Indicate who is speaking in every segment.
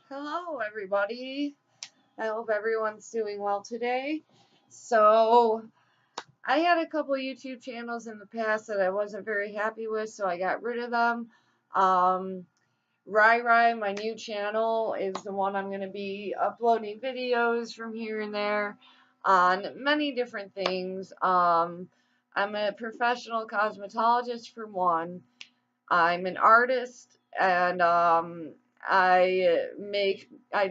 Speaker 1: Hello, everybody. I hope everyone's doing well today. So, I had a couple YouTube channels in the past that I wasn't very happy with, so I got rid of them. Um, Rai, my new channel, is the one I'm going to be uploading videos from here and there on many different things. I'm a professional cosmetologist for one. I'm an artist and I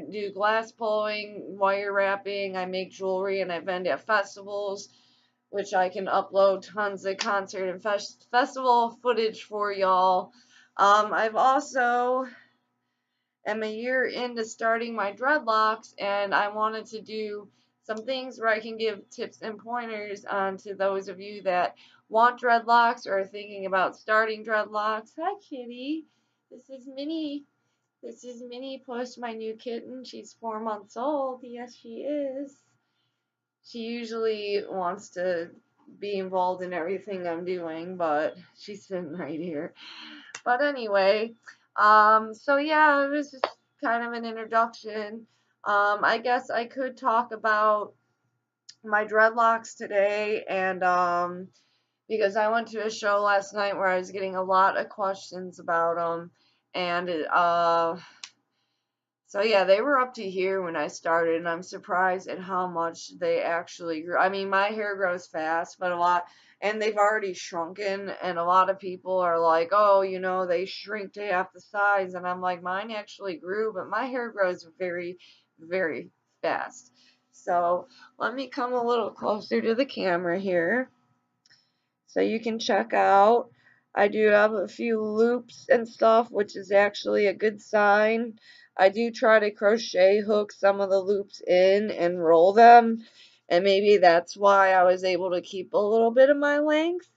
Speaker 1: do glass blowing, wire wrapping, I make jewelry and I vend at festivals, which I can upload tons of concert and festival footage for y'all. I've also am a year into starting my dreadlocks, and I wanted to do some things where I can give tips and pointers on to those of you that want dreadlocks or are thinking about starting dreadlocks. Hi, kitty. This is Minnie. This is Minnie plus my new kitten. She's 4 months old. Yes, she is. She usually wants to be involved in everything I'm doing, but she's sitting right here. But anyway, so yeah, it was just kind of an introduction. I guess I could talk about my dreadlocks today, and because I went to a show last night where I was getting a lot of questions about them, and so yeah, they were up to here when I started, and I'm surprised at how much they actually grew. I mean, my hair grows fast, but a lot, and they've already shrunken, and a lot of people are like, oh, they shrink to half the size, and I'm like, mine actually grew, but my hair grows very, very fast. So let me come a little closer to the camera here so you can check out. I do have a few loops and stuff, which is actually a good sign. I do try to crochet hook some of the loops in and roll them, and maybe that's why I was able to keep a little bit of my length.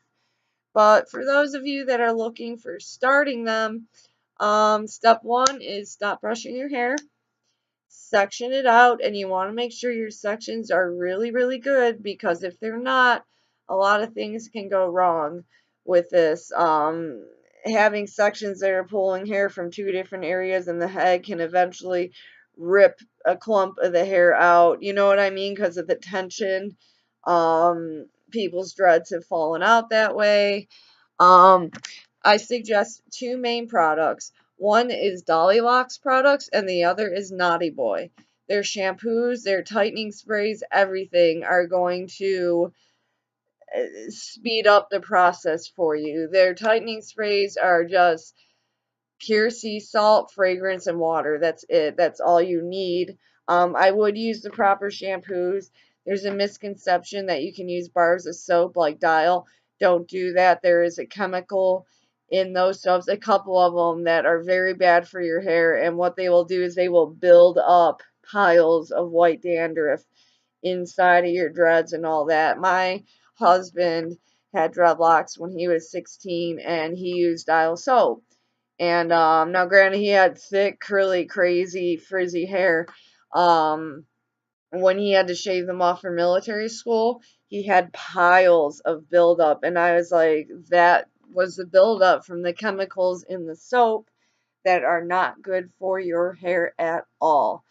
Speaker 1: But for those of you that are looking for starting them, step one is stop brushing your hair, section it out, and you want to make sure your sections are really, really good, because if they're not, a lot of things can go wrong with this. Having sections that are pulling hair from two different areas in the head can eventually rip a clump of the hair out. You know what I mean? Because of the tension. People's dreads have fallen out that way. Um, I suggest two main products. One is Dolly Locks products, and the other is Naughty Boy. Their shampoos, their tightening sprays, everything are going to speed up the process for you. Their tightening sprays are just pure sea salt, fragrance, and water. That's it. That's all you need. I would use the proper shampoos. There's a misconception that you can use bars of soap like Dial. Don't do that. There is a chemical in those soaps, a couple of them, that are very bad for your hair. And what they will do is they will build up piles of white dandruff inside of your dreads and all that. My husband had dreadlocks when he was 16, and he used Dial soap. And now, granted, he had thick, curly, crazy, frizzy hair. Um, when he had to shave them off for military school, he had piles of buildup. And I was like, that was the buildup from the chemicals in the soap that are not good for your hair at all.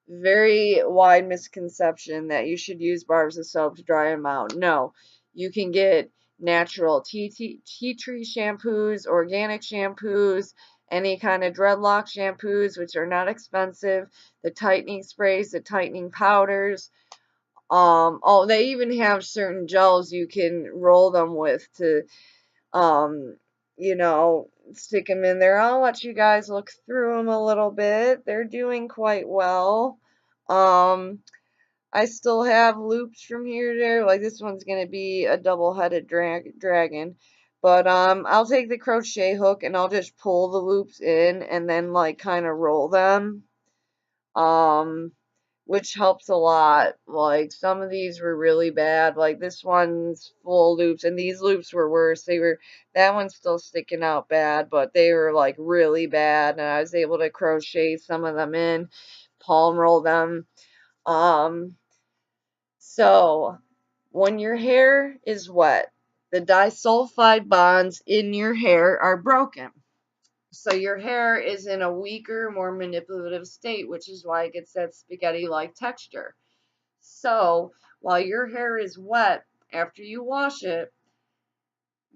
Speaker 1: Very wide misconception that you should use bars of soap to dry them out. No, you can get natural tea tree shampoos, organic shampoos, any kind of dreadlock shampoos, which are not expensive, the tightening sprays, the tightening powders. Oh, they even have certain gels you can roll them with to, um, stick them in there. I'll let you guys look through them a little bit. They're doing quite well. Um, I still have loops from here to there. Like, this one's gonna be a double-headed dragon. But I'll take the crochet hook and I'll just pull the loops in and then like kind of roll them. Um, which helps a lot. Like, some of these were really bad. Like, this one's full loops, and these loops were worse. That one's still sticking out bad, but they were like really bad, and I was able to crochet some of them in, palm roll them. Um, so when your hair is wet, the disulfide bonds in your hair are broken. So your hair is in a weaker, more manipulative state, which is why it gets that spaghetti-like texture. So while your hair is wet, after you wash it,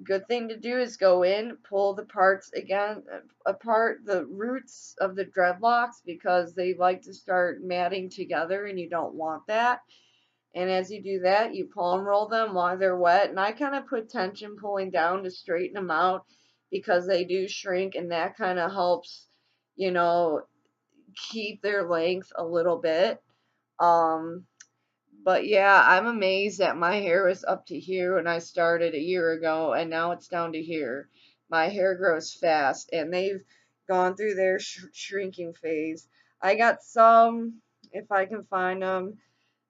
Speaker 1: good thing to do is go in, pull the parts again apart, the roots of the dreadlocks, because they like to start matting together and you don't want that. And as you do that, you palm roll them while they're wet. And I kind of put tension pulling down to straighten them out because they do shrink, and that kind of helps, you know, keep their length a little bit. Um, but yeah, I'm amazed that my hair was up to here when I started a year ago, and now it's down to here. My hair grows fast, and they've gone through their shrinking phase. I got some, if I can find them,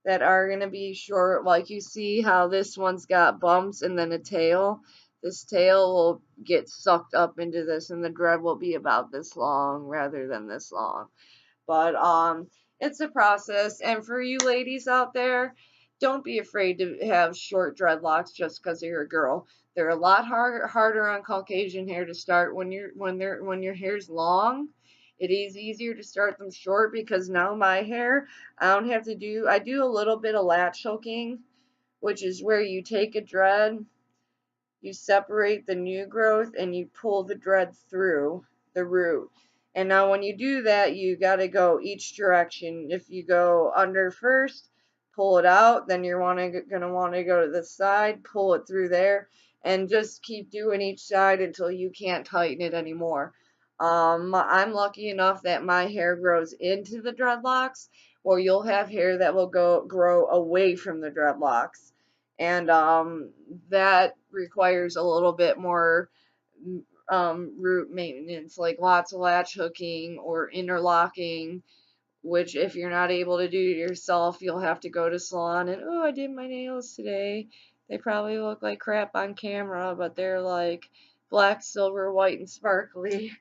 Speaker 1: that are going to be short. Like you see how this one's got bumps and then a tail. This tail will get sucked up into this, and the dread will be about this long rather than this long. But it's a process. And for you ladies out there, don't be afraid to have short dreadlocks just because you're a girl. They're a lot harder on Caucasian hair to start when your hair's long. It is easier to start them short because now my hair, I do a little bit of latch hooking, which is where you take a dread, you separate the new growth, and you pull the dread through the root. And now when you do that, you got to go each direction. If you go under first, pull it out, then you're going to want to go to the side, pull it through there, and just keep doing each side until you can't tighten it anymore. I'm lucky enough that my hair grows into the dreadlocks, or you'll have hair that will grow away from the dreadlocks, and that requires a little bit more root maintenance, like lots of latch hooking or interlocking, which if you're not able to do yourself, you'll have to go to salon and, oh, I did my nails today. They probably look like crap on camera, but they're like black, silver, white, and sparkly.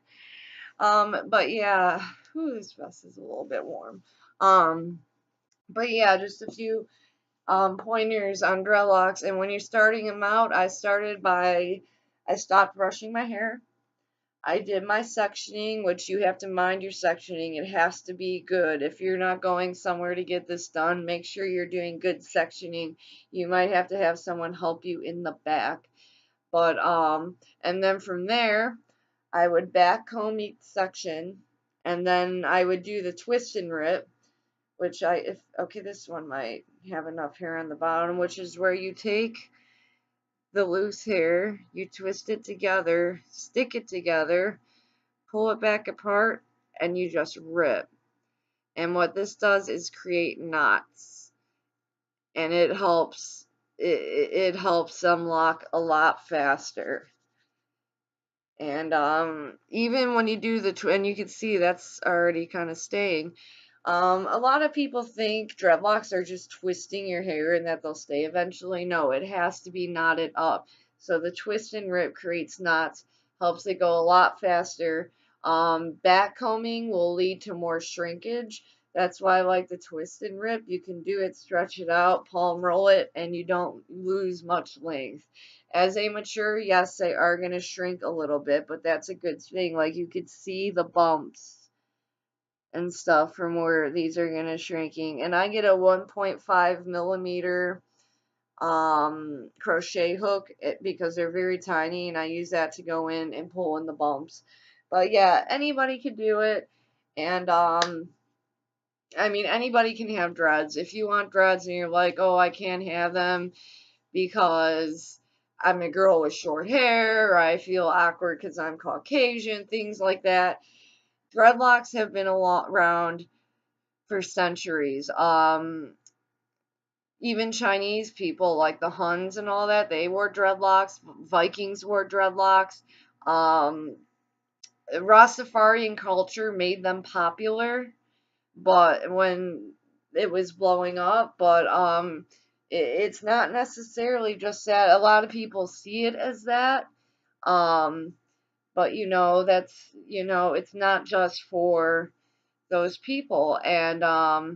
Speaker 1: But yeah, whew, this vest is a little bit warm. But yeah, just a few pointers on dreadlocks. And when you're starting them out, I stopped brushing my hair. I did my sectioning, which you have to mind your sectioning. It has to be good. If you're not going somewhere to get this done, make sure you're doing good sectioning. You might have to have someone help you in the back. But and then from there, I would back comb each section, and then I would do the twist and rip, which this one might have enough hair on the bottom, which is where you take the loose hair, you twist it together, stick it together, pull it back apart, and you just rip. And what this does is create knots, and it helps them lock a lot faster. And even when you do and you can see that's already kind of staying. A lot of people think dreadlocks are just twisting your hair and that they'll stay eventually. No, it has to be knotted up. So the twist and rip creates knots, helps it go a lot faster. Back combing will lead to more shrinkage. That's why I like the twist and rip. You can do it, stretch it out, palm roll it, and you don't lose much length. As they mature, yes, they are going to shrink a little bit, but that's a good thing. Like you could see the bumps and stuff from where these are going to shrinking. And I get a 1.5 millimeter crochet hook because they're very tiny, and I use that to go in and pull in the bumps. But yeah, anybody could do it. And I mean, anybody can have dreads. If you want dreads and you're like, oh, I can't have them because I'm a girl with short hair, or I feel awkward because I'm Caucasian, things like that. Dreadlocks have been around for centuries. Even Chinese people like the Huns and all that, they wore dreadlocks. Vikings wore dreadlocks. Um, Rastafarian culture made them popular, but when it was blowing up, but it's not necessarily just that. A lot of people see it as that. Um, but it's not just for those people, and a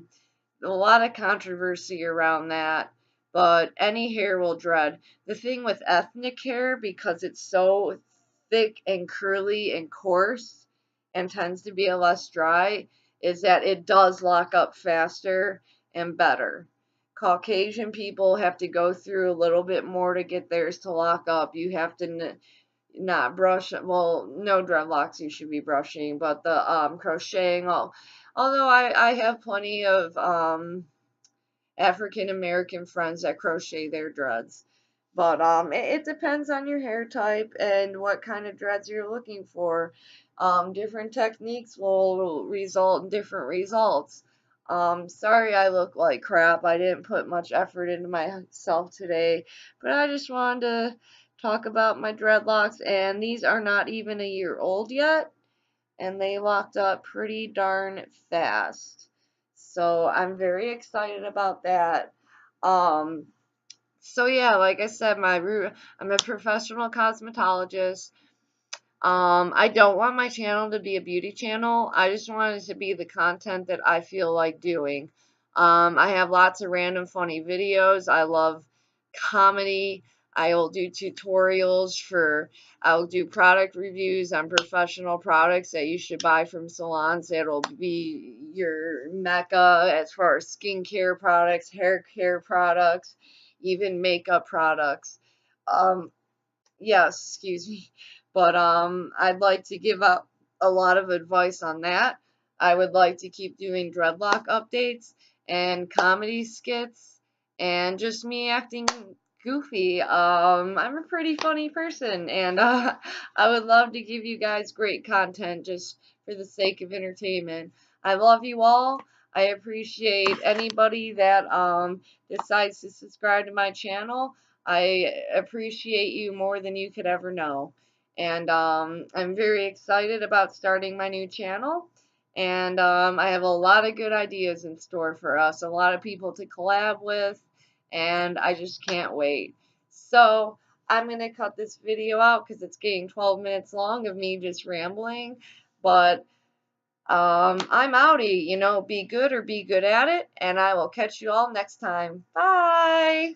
Speaker 1: lot of controversy around that. But any hair will dread. The thing with ethnic hair, because it's so thick and curly and coarse and tends to be a less dry is that it does lock up faster and better. Caucasian people have to go through a little bit more to get theirs to lock up. You have to not brush, well, no dreadlocks you should be brushing, but the crocheting, although I have plenty of African American friends that crochet their dreads. But it depends on your hair type and what kind of dreads you're looking for. Different techniques will result in different results. Sorry I look like crap. I didn't put much effort into myself today, but I just wanted to talk about my dreadlocks, and these are not even a year old yet, and they locked up pretty darn fast. So I'm very excited about that. Um, so yeah, like I said, I'm a professional cosmetologist. I don't want my channel to be a beauty channel. I just want it to be the content that I feel like doing. I have lots of random funny videos. I love comedy. I will do tutorials I'll do product reviews on professional products that you should buy from salons. It'll be your mecca as far as skincare products, hair care products, even makeup products. Um, Yes, excuse me. But I'd like to give up a lot of advice on that. I would like to keep doing dreadlock updates and comedy skits and just me acting goofy. I'm a pretty funny person, and I would love to give you guys great content just for the sake of entertainment. I love you all. I appreciate anybody that decides to subscribe to my channel. I appreciate you more than you could ever know. And I'm very excited about starting my new channel. And I have a lot of good ideas in store for us, a lot of people to collab with, and I just can't wait. So I'm going to cut this video out because it's getting 12 minutes long of me just rambling. But I'm outie, be good or be good at it, and I will catch you all next time. Bye!